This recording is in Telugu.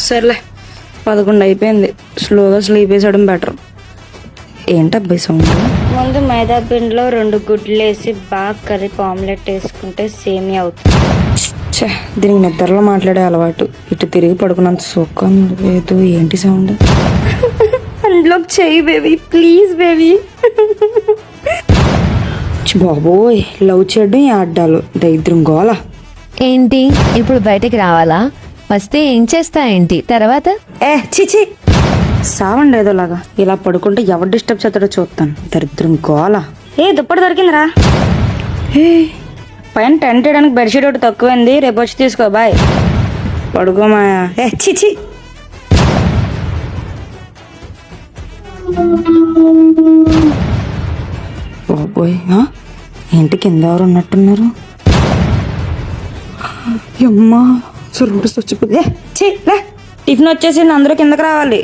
సర్లే 11 అయిపోయింది. స్లోగా స్లీప్ వేసడం బెటర్. ఏంటబ్బాయి సౌండ్? ముందు మైదా పిండిలో 2 గుడ్లు వేసి బాగా కలిపి ఆమ్లెట్ వేసుకుంటే సేమియా అవుతుంది. ఛే, దీనికి నిద్రలో మాట్లాడే అలవాటు. ఇటు తిరిగి పడుకున్నంత సుఖం లేదు. ఏంటి సౌండ్? అన్బ్లాక్ చెయ్యి బేబీ, ప్లీజ్ బేబీ. బాబోయ్, లవ్ చేయడం ఆడ్డాలు దరిద్రం గోల. ఏంటి ఇప్పుడు బయటకి రావాలా? వస్తే ఏం చేస్తా ఏంటి తర్వాత? చిచి సావండి ఏదోలాగా. ఇలా పడుకుంటే ఎవరు డిస్టర్బ్ చేస్తాడో చూస్తాను. దరిద్రం గోల. దుప్పటి దొరికిందిరా. పైన టెంట్ వేయడానికి బెడ్షీట్ ఒకటి తక్కువైంది. రేపు వచ్చి తీసుకో. బాయ్. పడుకోమాయా. చిచి బాబోయ్, ఇంటి కింద ఎవరు ఉన్నట్టున్నారు? అమ్మా, చచ్చిపోతే టిఫిన్ వచ్చేసి అందరూ కిందకి రావాలి.